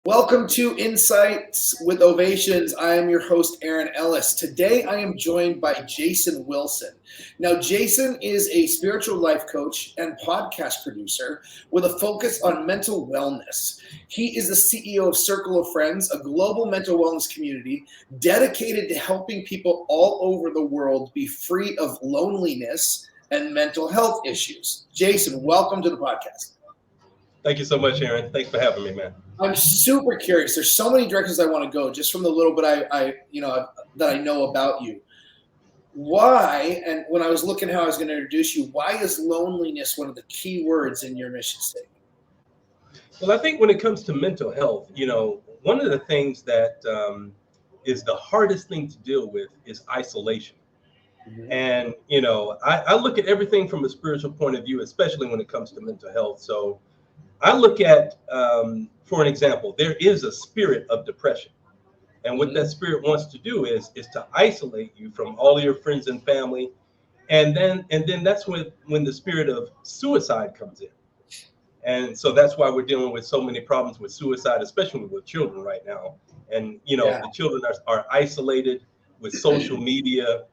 Welcome to Insights with Ovations. I am your host, Aaron Ellis. Today I am joined by Jason Wilson. Now, Jason is a spiritual life coach and podcast producer with a focus on mental wellness. He is the CEO of Circle of Friends, a global mental wellness community dedicated to helping people all over the world be free of loneliness and mental health issues. Jason, welcome to the podcast. Thank you so much, Aaron. Thanks for having me, man. I'm super curious. There's so many directions I want to go, just from the little bit that I know about you. Why? And when I was looking how I was going to introduce you, why is loneliness one of the key words in your mission statement? Well, I think when it comes to mental health, one of the things that is the hardest thing to deal with is isolation. Mm-hmm. And, I look at everything from a spiritual point of view, especially when it comes to mental health. So I look at, for an example, there is a spirit of depression. And what that spirit wants to do is to isolate you from all of your friends and family. And then that's when the spirit of suicide comes in. And so that's why we're dealing with so many problems with suicide, especially with children right now. And, the children are isolated with social media,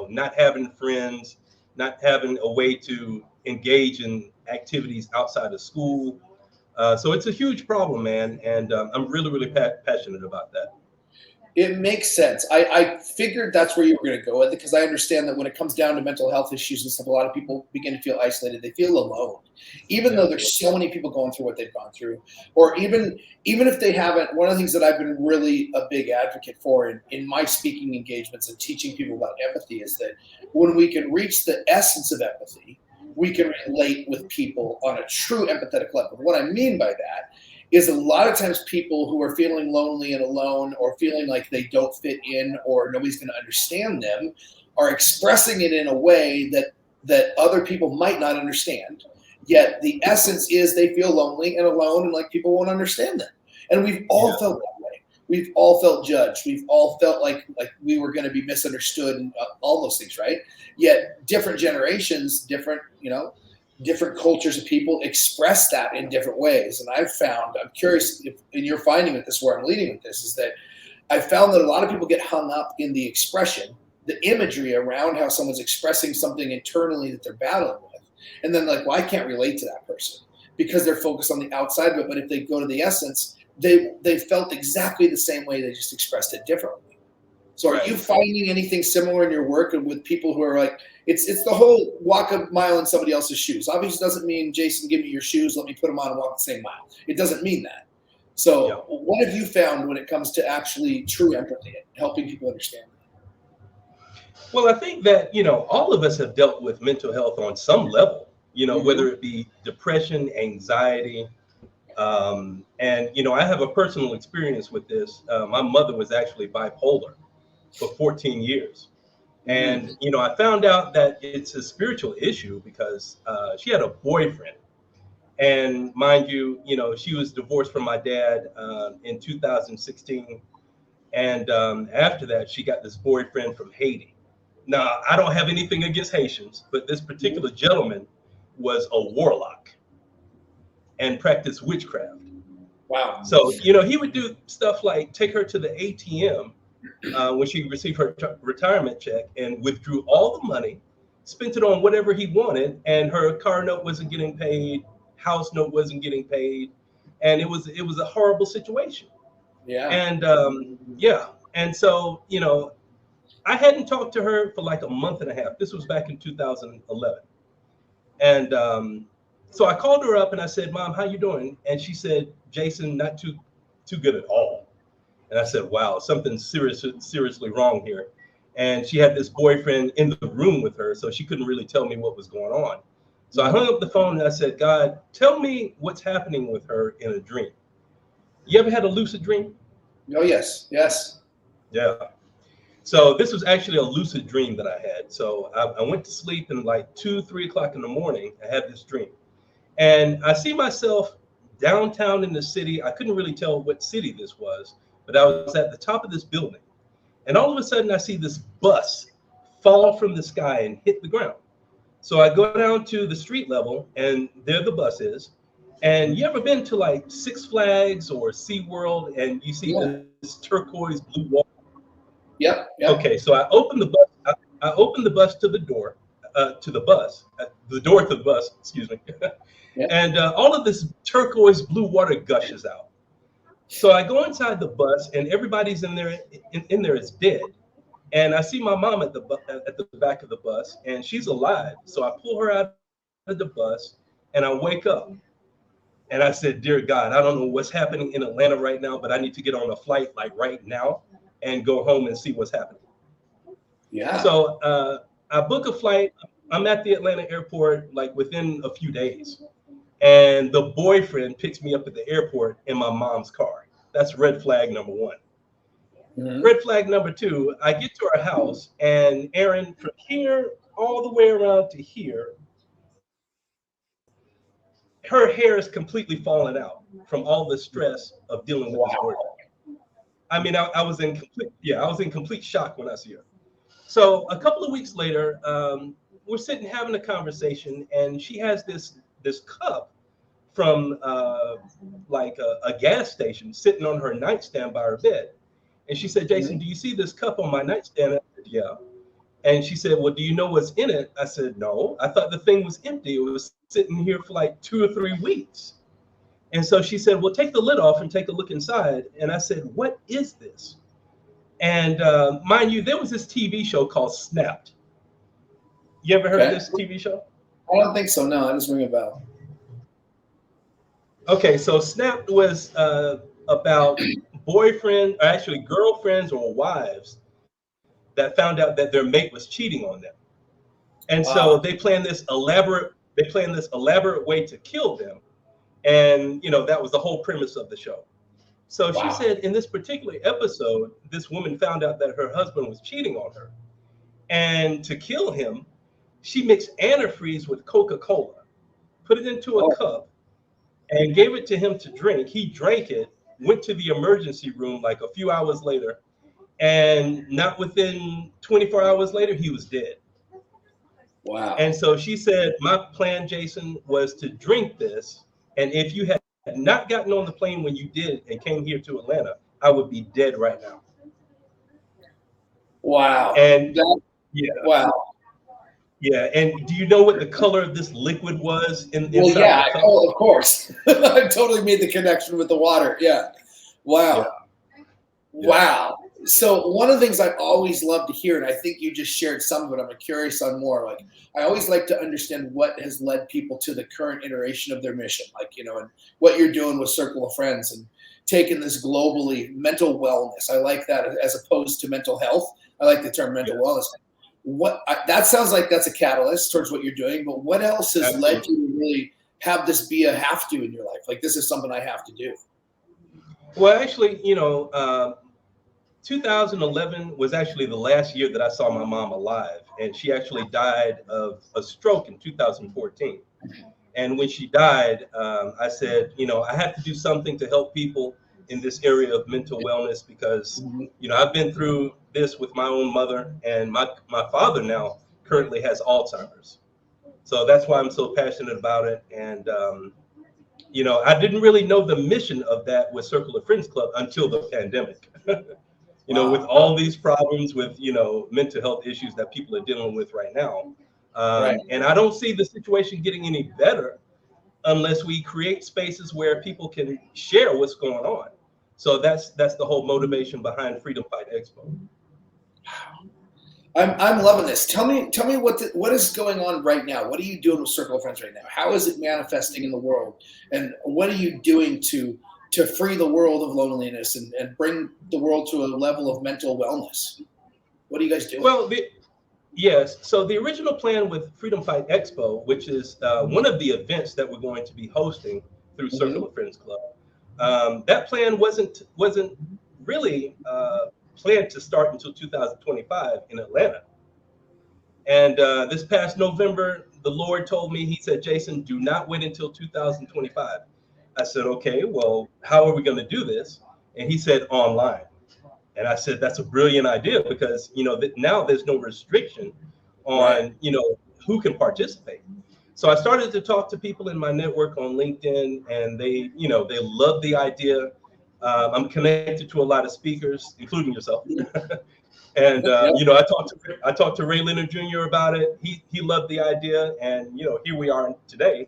not having friends, not having a way to engage in activities outside of school. So it's a huge problem, man. And I'm really, really passionate about that. It makes sense. I figured that's where you were going to go with it, because I understand that when it comes down to mental health issues and stuff, a lot of people begin to feel isolated. They feel alone, even though there's so many people going through what they've gone through, or even if they haven't. One of the things that I've been really a big advocate for in my speaking engagements and teaching people about empathy is that when we can reach the essence of empathy, we can relate with people on a true empathetic level. What I mean by that is a lot of times people who are feeling lonely and alone, or feeling like they don't fit in, or nobody's going to understand them, are expressing it in a way that other people might not understand. Yet the essence is they feel lonely and alone, and like people won't understand them. And we've all felt that way. We've all felt judged. We've all felt like we were going to be misunderstood, and all those things, right? Yet different generations, different cultures of people express that in different ways. And I'm curious if you're finding with this, where I'm leading with this, is that I found that a lot of people get hung up in the expression, the imagery around how someone's expressing something internally that they're battling with. And then well, I can't relate to that person because they're focused on the outside of it. But if they go to the essence, they felt exactly the same way. They just expressed it differently. So are you finding anything similar in your work with people who are like, it's the whole walk a mile in somebody else's shoes? Obviously doesn't mean, Jason, give me your shoes, let me put them on and walk the same mile. It doesn't mean that. So what have you found when it comes to actually true empathy and helping people understand that? Well, I think that, all of us have dealt with mental health on some level, whether it be depression, anxiety. And, I have a personal experience with this. My mother was actually bipolar for 14 years. And, I found out that it's a spiritual issue because she had a boyfriend. And mind you, she was divorced from my dad in 2016. And after that, she got this boyfriend from Haiti. Now, I don't have anything against Haitians, but this particular gentleman was a warlock and practiced witchcraft. Wow. So, he would do stuff like take her to the ATM when she received her retirement check and withdrew all the money, spent it on whatever he wanted, and her car note wasn't getting paid, house note wasn't getting paid, and it was a horrible situation. Yeah. And and so I hadn't talked to her for like a month and a half. This was back in 2011, and so I called her up and I said, "Mom, how you doing?" And she said, "Jason, not too good at all." And I said, "Wow, something's seriously wrong here." And she had this boyfriend in the room with her, so she couldn't really tell me what was going on. So I hung up the phone and I said, "God, tell me what's happening with her in a dream." You ever had a lucid dream? Oh, yes. Yeah. So this was actually a lucid dream that I had. So I went to sleep, and like 2-3 o'clock in the morning, I had this dream. And I see myself downtown in the city. I couldn't really tell what city this was, but I was at the top of this building. And all of a sudden, I see this bus fall from the sky and hit the ground. So I go down to the street level, and there the bus is. And you ever been to like Six Flags or SeaWorld and you see Yeah. this turquoise blue water? Yep. Yep. Okay, so I opened the bus. I opened the bus to the door, the door to the bus. Excuse me. Yep. And all of this turquoise blue water gushes out. So I go inside the bus, and everybody's in there. In there is dead. And I see my mom at the back of the bus, and she's alive. So I pull her out of the bus, and I wake up, and I said, "Dear God, I don't know what's happening in Atlanta right now, but I need to get on a flight like right now and go home and see what's happening." Yeah. So I book a flight. I'm at the Atlanta airport like within a few days. And the boyfriend picks me up at the airport in my mom's car. That's red flag number one. Mhm. Red flag number two, I get to her house, and Aaron, from here all the way around to here, her hair is completely falling out from all the stress of dealing with this boyfriend. Wow. I mean, I was in I was in complete shock when I see her. So a couple of weeks later, we're sitting having a conversation, and she has this cup from like a gas station sitting on her nightstand by her bed. And she said, "Jason, Mhm. do you see this cup on my nightstand?" I said, "Yeah." And she said, "Well, do you know what's in it?" I said, "No, I thought the thing was empty. It was sitting here for like 2 or 3 weeks." And so she said, "Well, take the lid off and take a look inside." And I said, "What is this?" And mind you, there was this TV show called Snapped. You ever heard of Okay. this TV show? I don't think so. No, I just ring a bell. Okay, so Snapped was about boyfriend, or actually girlfriends or wives that found out that their mate was cheating on them, and so Ah. they planned this elaborate way to kill them, and that was the whole premise of the show. So she Wow. said in this particular episode, this woman found out that her husband was cheating on her, and to kill him, she mixed antifreeze with Coca-Cola, put it into a Oh. cup, and gave it to him to drink. He drank it, went to the emergency room like a few hours later, and not within 24 hours later, he was dead. And Wow. so she said, "My plan, Jason, was to drink this. And if you had not gotten on the plane when you did and came here to Atlanta, I would be dead right now." Wow. And That, yeah, wow. yeah. And do you know what the color of this liquid was Well, inside yeah. the cup? Oh, of course. I totally made the connection with the water. Yeah. Yeah, Wow. yeah. Wow. So one of the things I always love to hear, and I think you just shared some of it, I'm curious on more. Like I always like to understand what has led people to the current iteration of their mission, like and what you're doing with Circle of Friends and taking this globally mental wellness. I like that as opposed to mental health. I like the term mental Yes, wellness. That sounds like that's a catalyst towards what you're doing, but what else has led absolutely. you to really have this be a have to in your life? Like this is something I have to do. Well, actually, 2011 was actually the last year that I saw my mom alive, and she actually died of a stroke in 2014. And when she died, I said, I have to do something to help people in this area of mental wellness because, Mhm. I've been through this with my own mother, and my father now currently has Alzheimer's. So that's why I'm so passionate about it. And, I didn't really know the mission of that with Circle of Friends Club until the pandemic. With Wow. all these problems with, mental health issues that people are dealing with right now. Right. And I don't see the situation getting any better unless we create spaces where people can share what's going on. So that's the whole motivation behind Freedom Fight Expo. I'm loving this. Tell me what is going on right now. What are you doing with Circle of Friends right now? How is it manifesting in the world? And what are you doing to free the world of loneliness and bring the world to a level of mental wellness? What are you guys doing? Well, yes. So the original plan with Freedom Fight Expo, which is one of the events that we're going to be hosting through Hmm. Circle of Friends Club, that plan wasn't really planned to start until 2025 in Atlanta. And this past November, the Lord told me, He said, "Jason, do not wait until 2025." I said, "Okay, well, how are we going to do this?" And He said, "Online." And I said, "That's a brilliant idea because, now there's no restriction Right. on, who can participate." So I started to talk to people in my network on LinkedIn, and they love the idea. I'm connected to a lot of speakers, including yourself. And Yep. I talked to Ray Leonard Jr. about it. He loved the idea, and here we are today.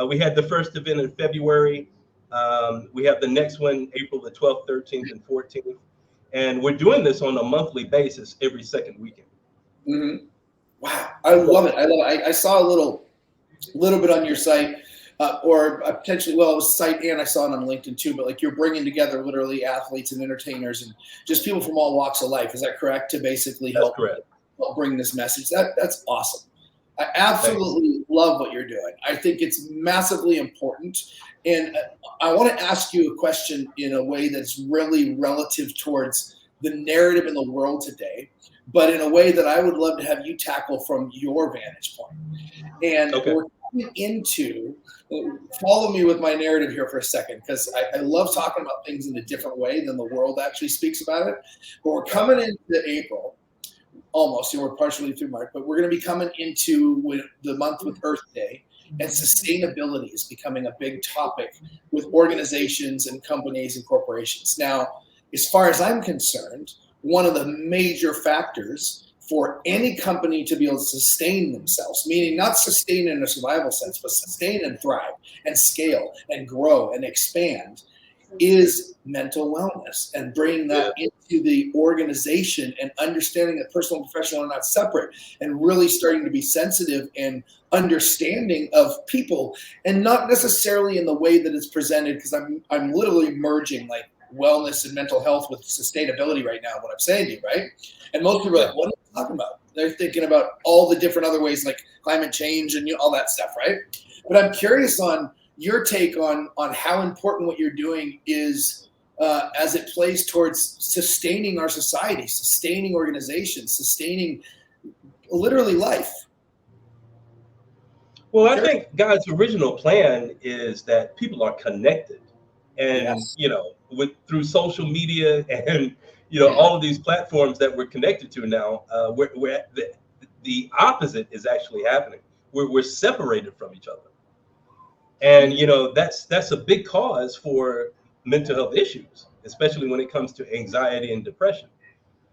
We had the first event in February. We have the next one April the 12th, 13th, and 14th, and we're doing this on a monthly basis every second weekend. Mm-hmm. Wow, I love it. I love it. I saw a little bit on your site, or potentially, well, it was site, and I saw it on LinkedIn too. But like, you're bringing together literally athletes and entertainers and just people from all walks of life. Is that correct? To basically help bring this message. That's awesome. I absolutely love what you're doing. I think it's massively important, and I want to ask you a question in a way that's really relative towards the narrative in the world today, but in a way that I would love to have you tackle from your vantage point. And we're coming into, follow me with my narrative here for a second, because I love talking about things in a different way than the world actually speaks about it. But we're coming into April, almost, we're partially through March, but we're going to be coming into the month with Earth Day, and sustainability is becoming a big topic with organizations and companies and corporations. Now, as far as I'm concerned, one of the major factors for any company to be able to sustain themselves, meaning not sustain in a survival sense, but sustain and thrive and scale and grow and expand, is mental wellness, and bringing that into the organization and understanding that personal and professional are not separate, and really starting to be sensitive and understanding of people, and not necessarily in the way that it's presented, because I'm literally merging like wellness and mental health with sustainability right now, what I'm saying to you, right? And most people are like, what are you talking about? They're thinking about all the different other ways, like climate change and all that stuff, right? But I'm curious on your take on how important what you're doing is as it plays towards sustaining our society, sustaining organizations, sustaining literally life. Well, I think God's original plan is that people are connected, and through social media and all of these platforms that we're connected to now, we're the opposite is actually happening. We're separated from each other. And that's a big cause for mental health issues, especially when it comes to anxiety and depression.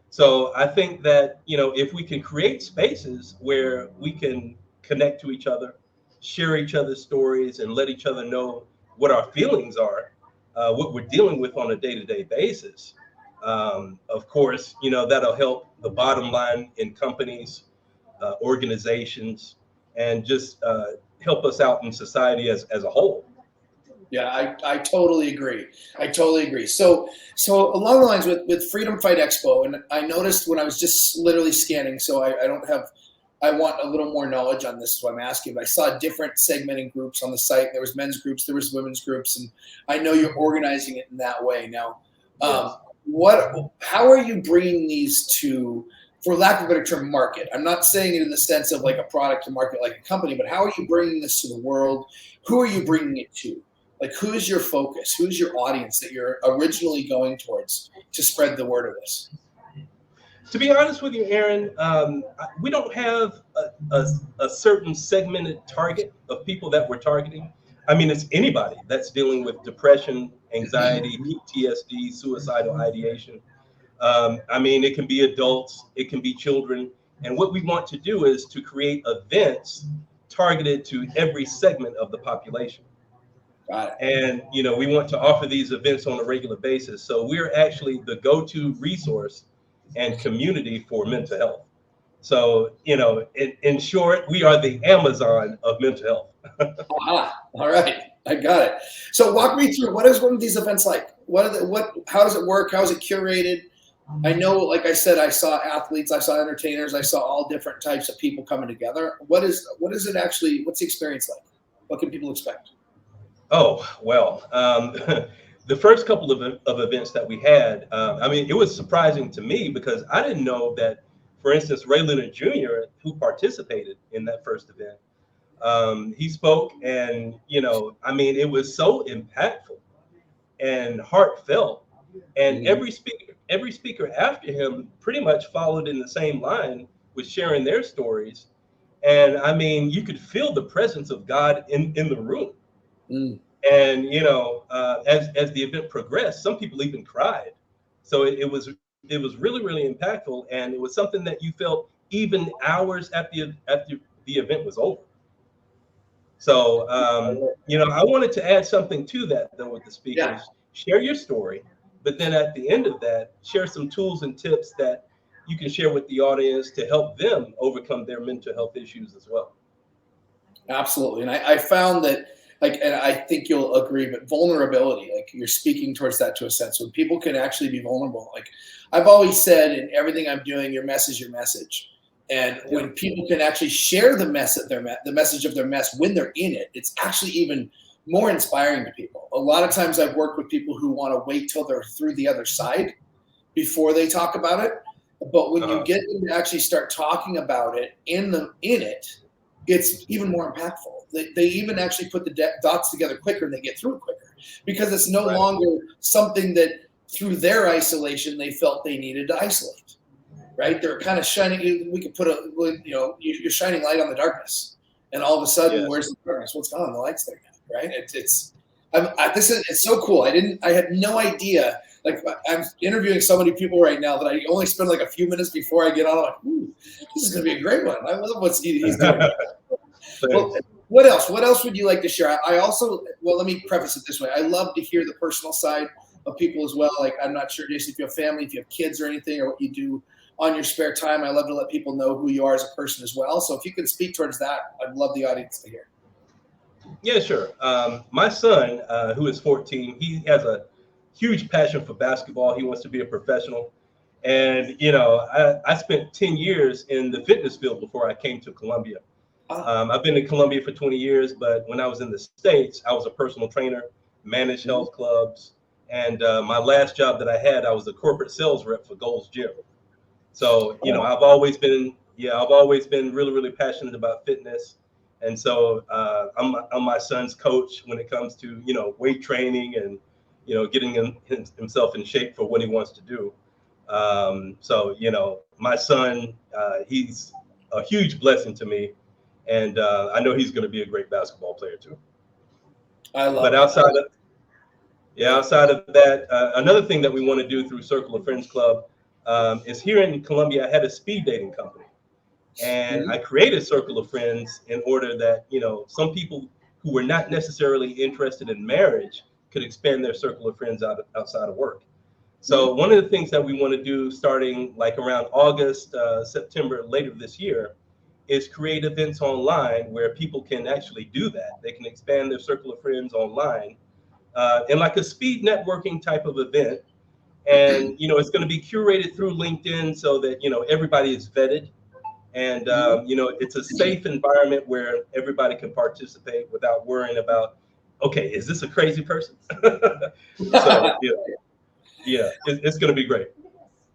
So I think that if we can create spaces where we can connect to each other, share each other's stories, and let each other know what our feelings are, what we're dealing with on a day-to-day basis, of course, that'll help the bottom line in companies, organizations, and just help us out in society as a whole. Yeah, I totally agree. I totally agree. So along the lines with Freedom Fight Expo, and I noticed when I was just literally scanning, so I want a little more knowledge on this, so I'm asking, but I saw different segmenting groups on the site. There was men's groups, there was women's groups, and I know you're organizing it in that way. Now, how are you bringing these to, for lack of a better term, market? I'm not saying it in the sense of like a product to market like a company, but how are you bringing this to the world? Who are you bringing it to? Like, who is your focus? Who is your audience that you're originally going towards to spread the word of this? To be honest with you, Aaron, we don't have a certain segmented target of people that we're targeting. I mean, it's anybody that's dealing with depression, anxiety, PTSD, suicidal ideation. I mean, it can be adults, it can be children. And what we want to do is to create events targeted to every segment of the population. And, we want to offer these events on a regular basis. So we're actually the go-to resource and community for mental health. So, in short, we are the Amazon of mental health. All right. I got it. So walk me through, what is one of these events like? How does it work? How is it curated? I know, like I said, I saw athletes, I saw entertainers, I saw all different types of people coming together. What's the experience like? What can people expect? Oh, well, the first couple of events that we had, I mean, it was surprising to me because I didn't know that, for instance, Ray Leonard Jr., who participated in that first event, he spoke, and, I mean, it was so impactful and heartfelt. And every speaker after him pretty much followed in the same line with sharing their stories. And I mean, you could feel the presence of God in the room. Mm. And as the event progressed, some people even cried. So it was really, really impactful, and it was something that you felt even hours after the event was over. So I wanted to add something to that though with the Yeah, speakers. Share your story, but then at the end of that, share some tools and tips that you can share with the audience to help them overcome their mental health issues as well. absolutely. And I found that, like, and I think you'll agree, but vulnerability, like you're speaking towards that to a sense when people can actually be vulnerable. Like I've always said, in everything I'm doing, your mess is your message. And Yeah. when people can actually share the the message of their mess when they're in it, it's actually even more inspiring to people. A lot of times I've worked with people who want to wait till they're through the other side before they talk about it. But when you Uh-huh. get them to actually start talking about it in it, it's even more impactful. They even actually put the dots together quicker and they get through it quicker because it's no Right. longer something that through their isolation they felt they needed to isolate. Right? They're kind of shining. We could put you're shining light on the darkness, and all of a sudden, Yes. where's the darkness? What's gone? The light's there now, right? It's so cool. I had no idea. Like I'm interviewing so many people right now that I only spend like a few minutes before I get on. I'm like, ooh, this is gonna be a great one. I love what he's doing. Well, Thanks. what else? What else would you like to share? I also, well, let me preface it this way. I love to hear the personal side of people as well. Like, I'm not sure, Jason, if you have family, if you have kids or anything, or what you do on your spare time. I love to let people know who you are as a person as well. So if you could speak towards that, I'd love the audience to hear. Yeah, sure. My son, who is 14, he has a huge passion for basketball. He wants to be a professional. And, I spent 10 years in the fitness field before I came to Columbia. I've been in Columbia for 20 years, but when I was in the States, I was a personal trainer, managed health clubs. And my last job that I had, I was a corporate sales rep for Gold's Gym. So, I've always been really, really passionate about fitness. And so I'm my son's coach when it comes to, weight training and, getting himself in shape for what he wants to do. My son, he's a huge blessing to me. And I know he's going to be a great basketball player too. I love But it. outside of that, another thing that we want to do through Circle of Friends Club is here in Columbia, I had a speed dating company. And I created Circle of Friends in order that, some people who were not necessarily interested in marriage could expand their circle of friends outside of work. So one of the things that we want to do starting like around August, September, later this year, is create events online where people can actually do that. They can expand their circle of friends online in like a speed networking type of event. And, it's going to be curated through LinkedIn so that, everybody is vetted. And, it's a safe environment where everybody can participate without worrying about, okay, is this a crazy person? So, it's going to be great.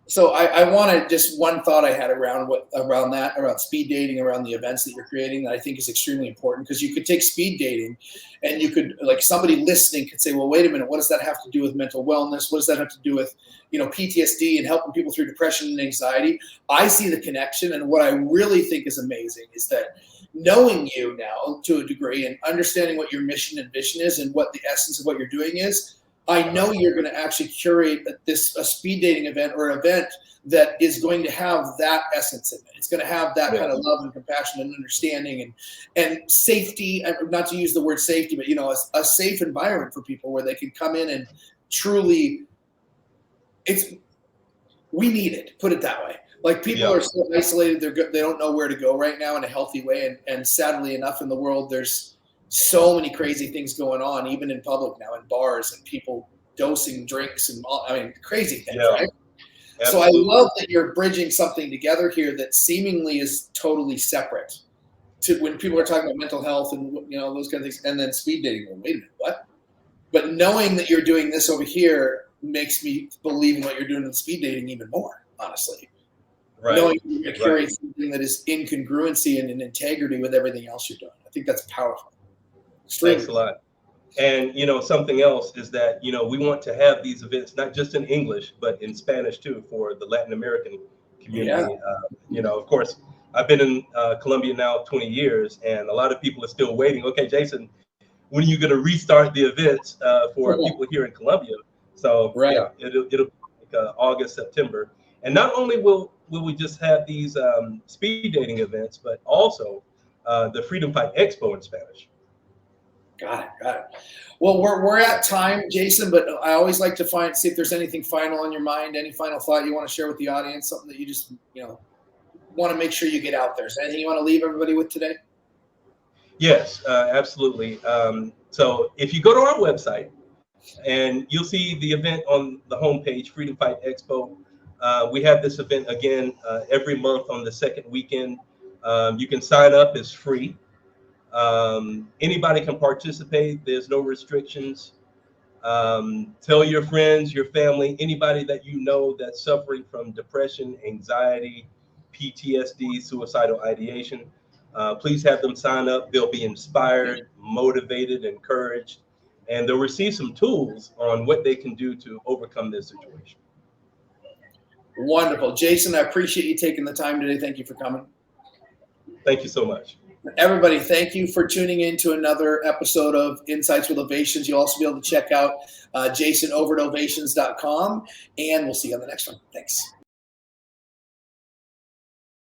So I wanted just one thought I had around speed dating, around the events that you're creating that I think is extremely important, because you could take speed dating and you could, like, somebody listening could say, well, wait a minute, what does that have to do with mental wellness? What does that have to do with, PTSD and helping people through depression and anxiety? I see the connection. And what I really think is amazing is that knowing you now to a degree and understanding what your mission and vision is and what the essence of what you're doing is, I know you're going to actually curate a speed dating event or an event that is going to have that essence in it. It's going to have that kind of love and compassion and understanding and safety. Not to use the word safety, but a safe environment for people where they can come in and truly. We need it. Put it that way. Like, people are so isolated; they don't know where to go right now in a healthy way. And sadly enough, in the world, there's so many crazy things going on, even in public now, in bars, and people dosing drinks and crazy things, right? Absolutely. So I love that you're bridging something together here that seemingly is totally separate to when people are talking about mental health and those kind of things, and then speed dating. Well, wait a minute, what? But knowing that you're doing this over here makes me believe in what you're doing in speed dating even more, honestly. Right. Knowing you're going to curate something that is in congruency and in integrity with everything else you're doing. I think that's powerful. Thanks a lot. And, something else is that, we want to have these events, not just in English, but in Spanish too, for the Latin American community. Of course, I've been in Columbia now 20 years, and a lot of people are still waiting. Okay, Jason, when are you going to restart the events for people here in Columbia? So Right. yeah, it'll be like August, September, and not only will we just have these speed dating events, but also the Freedom Fight Expo in Spanish. Got it. Well, we're at time, Jason, but I always like to see if there's anything final on your mind, any final thought you want to share with the audience, something that you just, want to make sure you get out there. Is there anything you want to leave everybody with today? Yes, absolutely. So if you go to our website, and you'll see the event on the homepage, Freedom Fight Expo. We have this event again every month on the second weekend. You can sign up, it's free. Anybody can participate, there's no restrictions. Tell your friends, your family, anybody that you know that's suffering from depression, anxiety, PTSD, suicidal ideation. Please have them sign up. They'll be inspired, motivated, encouraged, and they'll receive some tools on what they can do to overcome this situation. Wonderful. Jason, I appreciate you taking the time today. Thank you for coming. Thank you so much. Everybody, thank you for tuning in to another episode of Insights with Ovations. You'll also be able to check out Jason over at ovations.com, and we'll see you on the next one. Thanks.